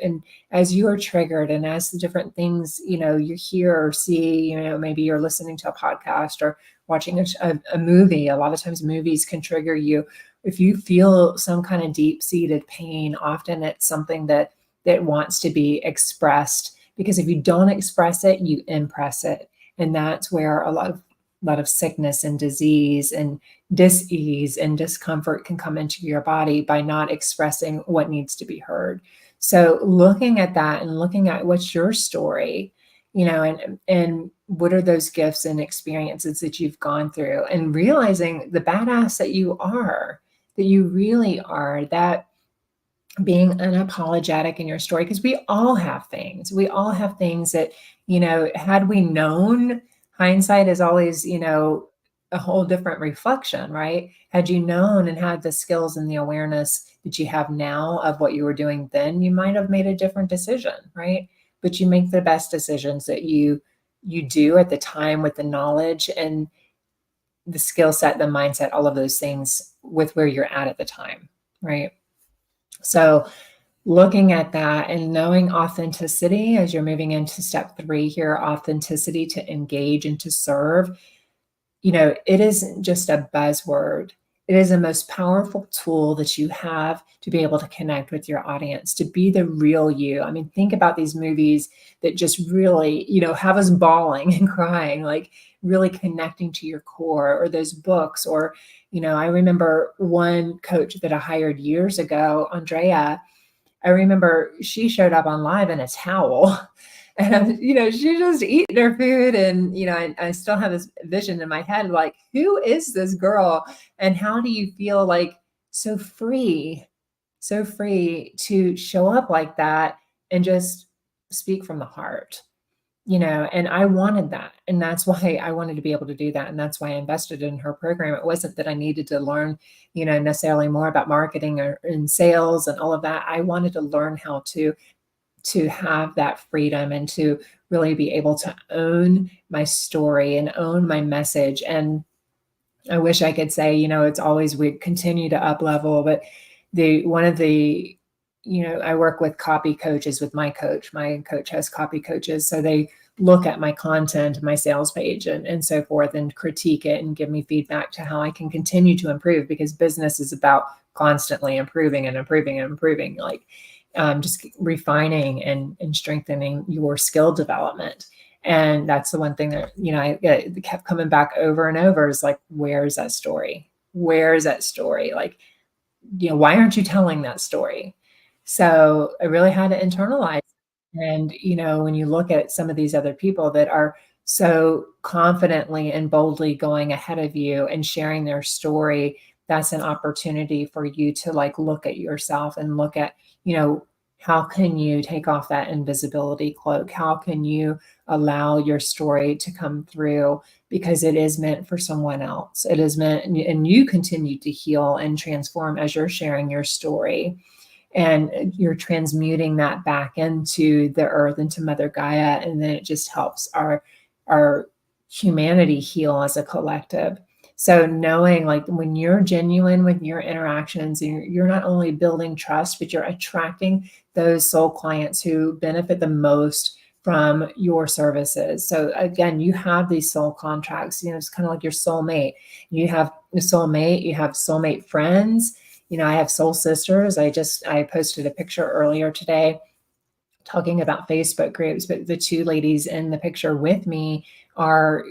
and as you are triggered and as the different things, you hear or see, maybe you're listening to a podcast or watching a movie. A lot of times movies can trigger you. If you feel some kind of deep-seated pain, often it's something that wants to be expressed, because if you don't express it, you impress it. And that's where a lot of sickness and disease and dis-ease and discomfort can come into your body by not expressing what needs to be heard. So looking at that and looking at what's your story, and what are those gifts and experiences that you've gone through, and realizing the badass that you really are, that being unapologetic in your story, because we all have things that, had we known, hindsight is always, a whole different reflection, right? Had you known and had the skills and the awareness that you have now of what you were doing then, you might have made a different decision, right? But you make the best decisions that you do at the time, with the knowledge and the skill set, the mindset, all of those things with where you're at the time, right? So looking at that and knowing authenticity as you're moving into step 3 here, authenticity to engage and to serve, it isn't just a buzzword. It is the most powerful tool that you have to be able to connect with your audience, to be the real you. I mean, think about these movies that just really, have us bawling and crying, like really connecting to your core, or those books, or, I remember one coach that I hired years ago, Andrea. I remember she showed up on live in a towel, and, she just eating her food. And, I still have this vision in my head, like, who is this girl? And how do you feel like so free, so free to show up like that and just speak from the heart, and I wanted that. And that's why I wanted to be able to do that. And that's why I invested in her program. It wasn't that I needed to learn, necessarily more about marketing or in sales and all of that. I wanted to learn how to have that freedom and to really be able to own my story and own my message. And I wish I could say, it's always we continue to up level, but one of the, I work with copy coaches with my coach. My coach has copy coaches. So they look at my content, my sales page and so forth and critique it and give me feedback to how I can continue to improve, because business is about constantly improving and improving and improving, like just refining and strengthening your skill development. And that's the one thing that, I kept coming back over and over is like, where's that story? Where's that story? Like, why aren't you telling that story? So I really had to internalize. And, when you look at some of these other people that are so confidently and boldly going ahead of you and sharing their story, that's an opportunity for you to like look at yourself and look at, how can you take off that invisibility cloak? How can you allow your story to come through, because it is meant for someone else. It is meant, and you continue to heal and transform as you're sharing your story. And you're transmuting that back into the earth, into Mother Gaia, and then it just helps our humanity heal as a collective. So knowing like when you're genuine with your interactions, and you're not only building trust, but you're attracting those soul clients who benefit the most from your services. So again, you have these soul contracts, it's kind of like your soulmate. You have a soulmate, you have soulmate friends. I have soul sisters. I posted a picture earlier today talking about Facebook groups, but the two ladies in the picture with me are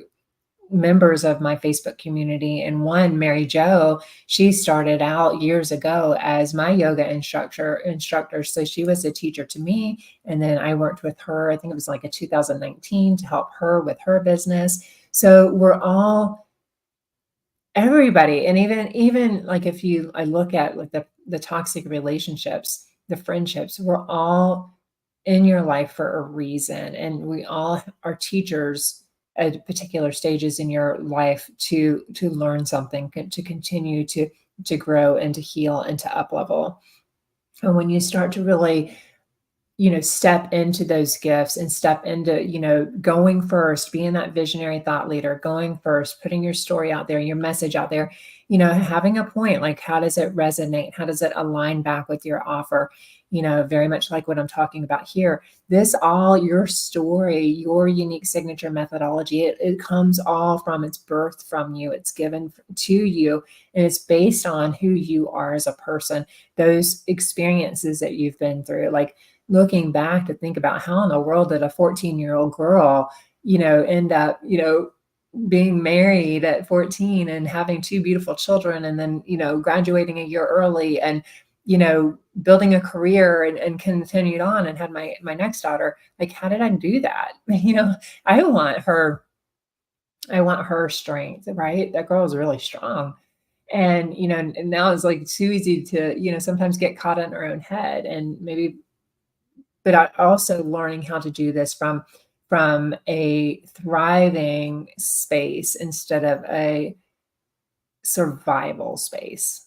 members of my Facebook community. And one, Mary Jo, she started out years ago as my yoga instructor. So she was a teacher to me. And then I worked with her, I think it was like a 2019, to help her with her business. So we're all, everybody. And even like I look at like the toxic relationships, the friendships, we're all in your life for a reason. And we all are teachers at particular stages in your life to learn something, to continue to grow and to heal and to up level. And when you start to really step into those gifts and step into, going first, being that visionary thought leader, going first, putting your story out there, your message out there, having a point, like how does it resonate? How does it align back with your offer? Very much like what I'm talking about here. This all your story, your unique signature methodology, it comes all from, it's birthed from you, it's given to you, and it's based on who you are as a person, those experiences that you've been through. Like, looking back to think about how in the world did a 14-year-old girl, end up, being married at 14 and having two beautiful children, and then, graduating a year early and, building a career and continued on and had my next daughter. Like, how did I do that? I want her strength, right? That girl is really strong. And, and now it's like too easy to, sometimes get caught in our own head and maybe, but I also learning how to do this from a thriving space instead of a survival space.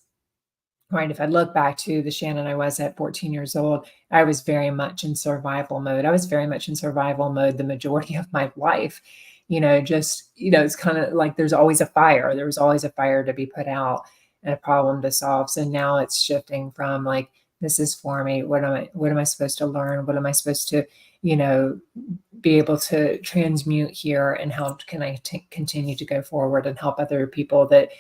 Right. If I look back to the Shannon I was at 14 years old, I was very much in survival mode. I was very much in survival mode the majority of my life. It's kind of like there's always a fire. There was always a fire to be put out and a problem to solve. So now it's shifting from like, this is for me. What am I supposed to learn? What am I supposed to, be able to transmute here? And how can I continue to go forward and help other people that,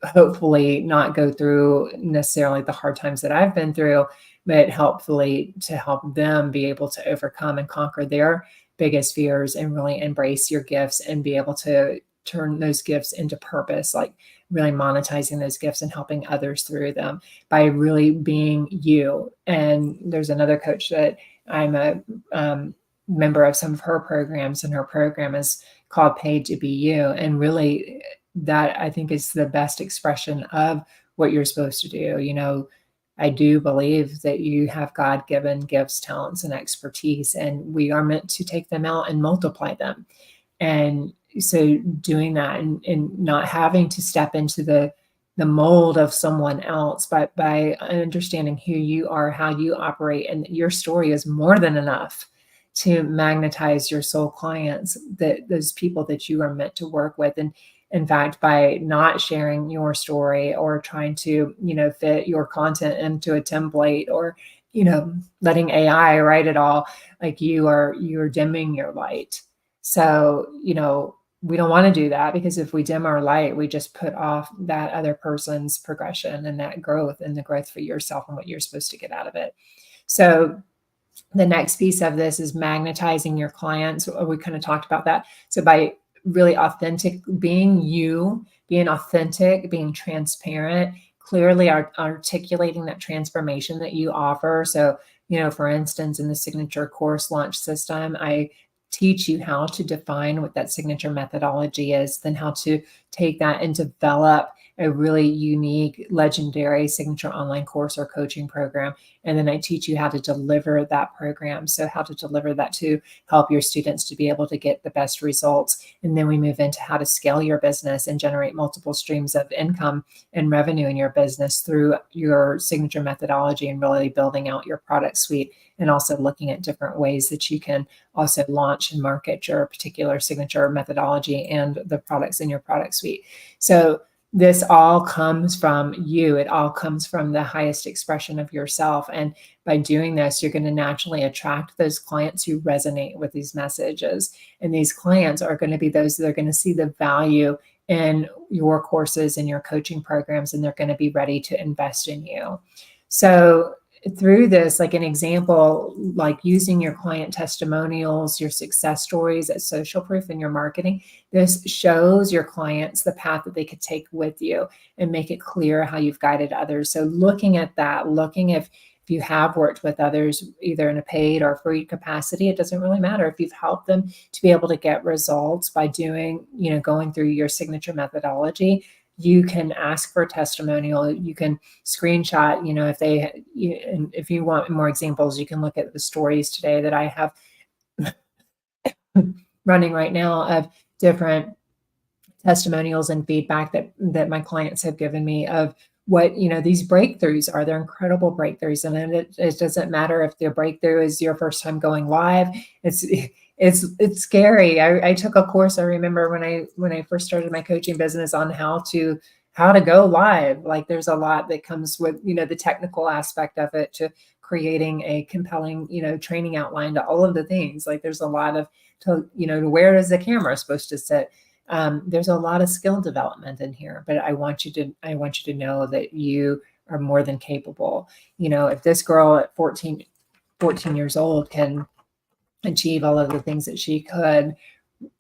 hopefully not go through necessarily the hard times that I've been through, but hopefully to help them be able to overcome and conquer their biggest fears and really embrace your gifts and be able to turn those gifts into purpose, like really monetizing those gifts and helping others through them by really being you. And there's another coach that I'm a member of some of her programs, and her program is called Paid to Be You. And really that I think is the best expression of what you're supposed to do. I do believe that you have God-given gifts, talents, and expertise, and we are meant to take them out and multiply them. And so doing that and not having to step into the mold of someone else, but by understanding who you are, how you operate, and your story is more than enough to magnetize your soul clients, that those people that you are meant to work with. And in fact, by not sharing your story or trying to, fit your content into a template, or, letting AI write it all, like you're dimming your light. So, we don't want to do that, because if we dim our light, we just put off that other person's progression and that growth, and the growth for yourself and what you're supposed to get out of it. So the next piece of this is magnetizing your clients. We kind of talked about that. So by really being authentic, being transparent, clearly articulating that transformation that you offer. So, for instance, in the signature course launch system, I teach you how to define what that signature methodology is, then how to take that and develop a really unique, legendary signature online course or coaching program. And then I teach you how to deliver that program. So how to deliver that to help your students to be able to get the best results. And then we move into how to scale your business and generate multiple streams of income and revenue in your business through your signature methodology, and really building out your product suite, and also looking at different ways that you can also launch and market your particular signature methodology and the products in your product suite. So this all comes from you. It all comes from the highest expression of yourself. And by doing this, you're going to naturally attract those clients who resonate with these messages. And these clients are going to be those that are going to see the value in your courses and your coaching programs, and they're going to be ready to invest in you. So through this, like an example, like using your client testimonials, your success stories as social proof in your marketing, this shows your clients the path that they could take with you and make it clear how you've guided others. So looking at that, looking if you have worked with others, either in a paid or free capacity, it doesn't really matter. If you've helped them to be able to get results by doing, going through your signature methodology, you can ask for a testimonial. You can screenshot, if you want more examples, you can look at the stories today that I have running right now of different testimonials and feedback that my clients have given me of what, these breakthroughs are. They're incredible breakthroughs. And it doesn't matter if their breakthrough is your first time going live. It's scary. I took a course, I remember when I first started my coaching business, on how to go live. Like there's a lot that comes with, the technical aspect of it, to creating a compelling, training outline, to all of the things. Like there's a lot of, where is the camera supposed to sit? There's a lot of skill development in here, but I want you to know that you are more than capable. If this girl at 14 years old can achieve all of the things that she could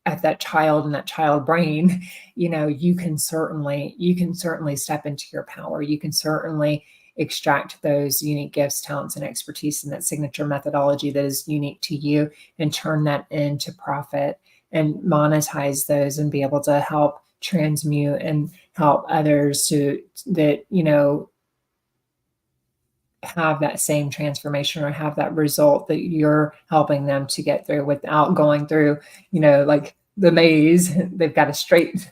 at that child and that child brain, you can certainly step into your power. You can certainly extract those unique gifts, talents, and expertise in that signature methodology that is unique to you, and turn that into profit and monetize those, and be able to help transmute and help others that have that same transformation, or have that result that you're helping them to get through, without going through, like the maze. They've got a straight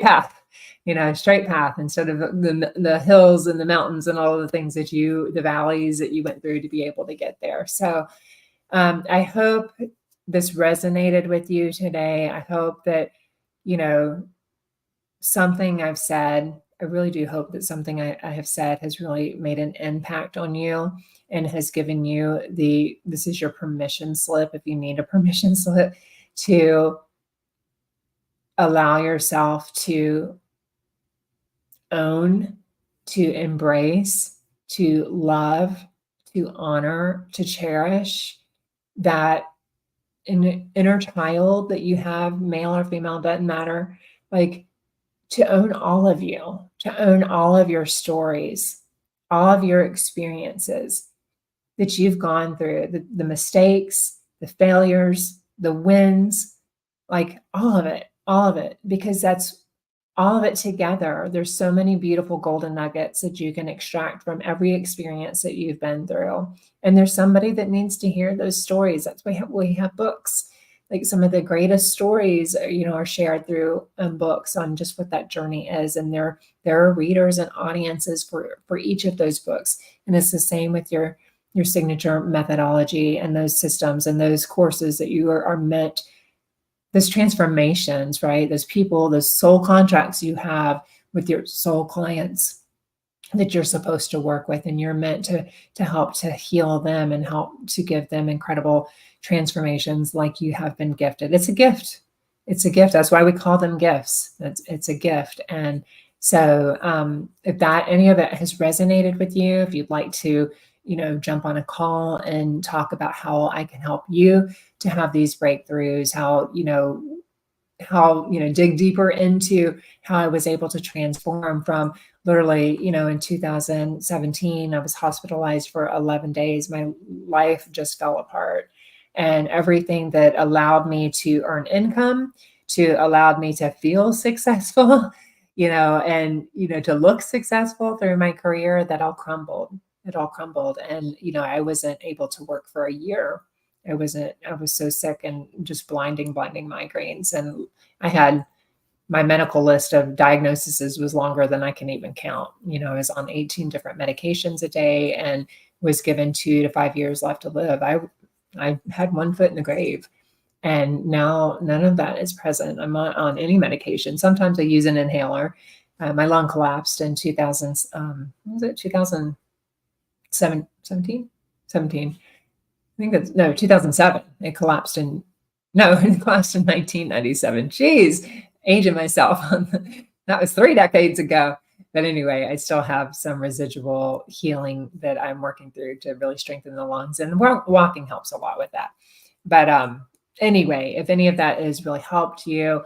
path, straight path, instead of the hills and the mountains and all of the things the valleys that you went through to be able to get there. So I hope this resonated with you today. I hope that, something I've said, I really do hope that something I have said has really made an impact on you, and has given you this is your permission slip, if you need a permission slip, to allow yourself to own, to embrace, to love, to honor, to cherish that inner child that you have, male or female, doesn't matter. Like, to own all of you, to own all of your stories, all of your experiences that you've gone through, the mistakes, the failures, the wins, like all of it, because that's all of it together, there's so many beautiful golden nuggets that you can extract from every experience that you've been through. And there's somebody that needs to hear those stories. That's why we have books. Like some of the greatest stories, are shared through books on just what that journey is. And there are readers and audiences for each of those books. And it's the same with your signature methodology and those systems and those courses that you are meant, those transformations, right? Those people, those soul contracts you have with your soul clients that you're supposed to work with, and you're meant to help to heal them and help to give them incredible transformations like you have been gifted. It's a gift. It's a gift. That's why we call them gifts. It's a gift. And so if that any of it has resonated with you, if you'd like to, jump on a call and talk about how I can help you to have these breakthroughs, how dig deeper into how I was able to transform from literally, in 2017, I was hospitalized for 11 days. My life just fell apart. And everything that allowed me to earn income, to allowed me to feel successful, and, to look successful through my career, that all crumbled. It all crumbled. And, I wasn't able to work for a year. I was so sick and just blinding migraines. And I had my medical list of diagnoses was longer than I can even count. I was on 18 different medications a day and was given 2 to 5 years left to live. I had one foot in the grave. And now none of that is present. I'm not on any medication. Sometimes I use an inhaler. My lung collapsed in 2000, was it 2017? 17. I think that's, no, 2007. It collapsed in 1997. Jeez, aging myself. That was 3 decades ago. But anyway, I still have some residual healing that I'm working through to really strengthen the lungs. And walking helps a lot with that. But anyway, if any of that has really helped you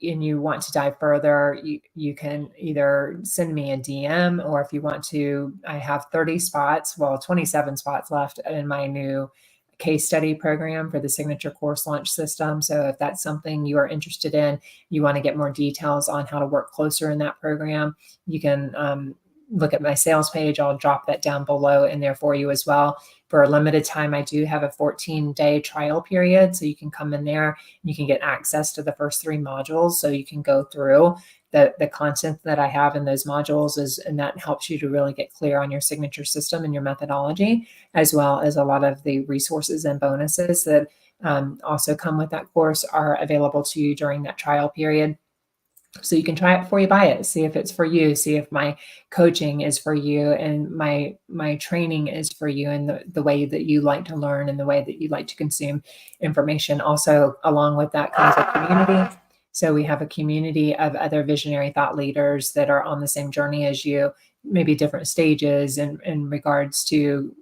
and you want to dive further, you can either send me a DM, or if you want to, I have 30 spots, 27 spots left in my new case study program for the signature course launch system. So if that's something you are interested in, you want to get more details on how to work closer in that program, you can look at my sales page. I'll drop that down below in there for you as well. For a limited time, I do have a 14-day trial period. So you can come in there and you can get access to the first 3 modules. So you can go through the content that I have in those modules, and that helps you to really get clear on your signature system and your methodology, as well as a lot of the resources and bonuses that also come with that course are available to you during that trial period. So you can try it before you buy it, see if it's for you, see if my coaching is for you and my training is for you, and the way that you like to learn and the way that you like to consume information. Also, along with that comes a community. So we have a community of other visionary thought leaders that are on the same journey as you, maybe different stages in regards to,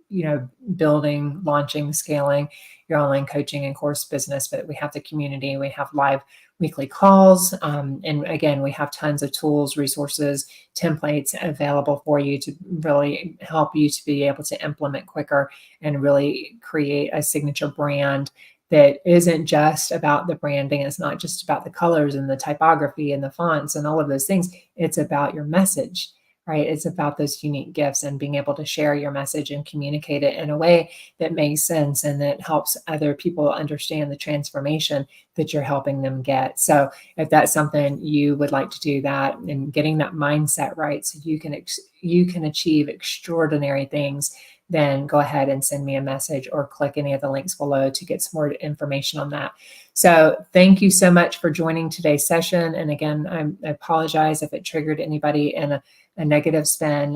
building, launching, scaling your online coaching and course business. But we have the community, we have live weekly calls. And again, we have tons of tools, resources, templates available for you to really help you to be able to implement quicker and really create a signature brand that isn't just about the branding. It's not just about the colors and the typography and the fonts and all of those things. It's about your message, right? It's about those unique gifts and being able to share your message and communicate it in a way that makes sense and that helps other people understand the transformation that you're helping them get. So if that's something you would like to do, that and getting that mindset right so you can achieve extraordinary things, then go ahead and send me a message or click any of the links below to get some more information on that. So thank you so much for joining today's session. And again, I apologize if it triggered anybody in a negative spin.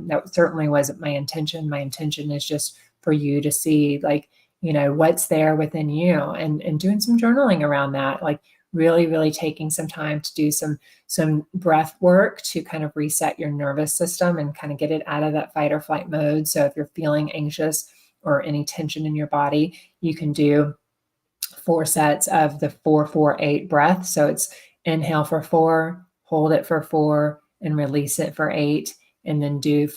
That certainly wasn't my intention. My intention is just for you to see, like, what's there within you, and doing some journaling around that, like really taking some time to do some breath work to kind of reset your nervous system and kind of get it out of that fight or flight mode. So if you're feeling anxious or any tension in your body, you can do 4 sets of the 4-4-8 breath. So it's inhale for 4, hold it for 4, and release it for 8, and then do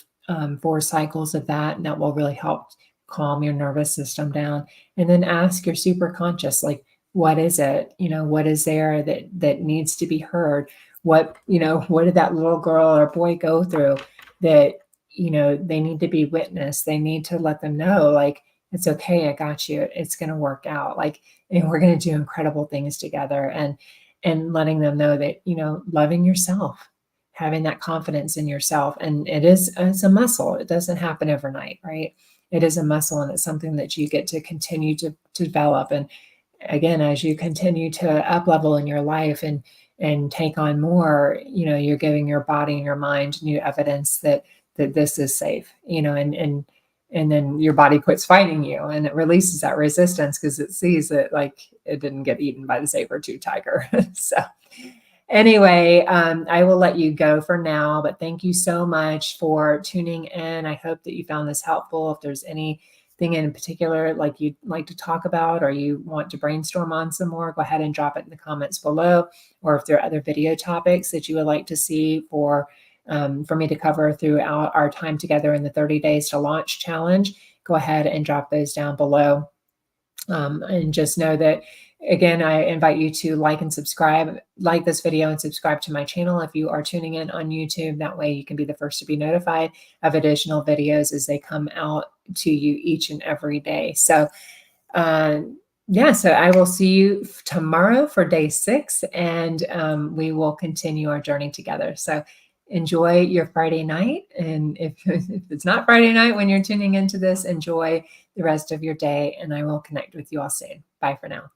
4 cycles of that. And that will really help calm your nervous system down. And then ask your super conscious, like, what is it? What is there that needs to be heard? what did that little girl or boy go through that, they need to be witnessed. They need to let them know, like, it's okay. I got you. It's going to work out. Like, and we're going to do incredible things together. And letting them know that, loving yourself, having that confidence in yourself. And it's a muscle. It doesn't happen overnight, right? It is a muscle, and it's something that you get to continue to develop. And again, as you continue to up level in your life and take on more, you're giving your body and your mind new evidence that this is safe, and then your body quits fighting you, and it releases that resistance because it sees that, like, it didn't get eaten by the saber-tooth tiger. So anyway, I will let you go for now, but thank you so much for tuning in. I hope that you found this helpful. If there's anything in particular like you'd like to talk about, or you want to brainstorm on some more, go ahead and drop it in the comments below. Or if there are other video topics that you would like to see for me to cover throughout our time together in the 30 Days to Launch Challenge, go ahead and drop those down below. And just know that, again, I invite you to like this video and subscribe to my channel if you are tuning in on YouTube. That way you can be the first to be notified of additional videos as they come out to you each and every day. So so I will see you tomorrow for day 6, and we will continue our journey together. So enjoy your Friday night. And if it's not Friday night when you're tuning into this, enjoy the rest of your day, and I will connect with you all soon. Bye for now.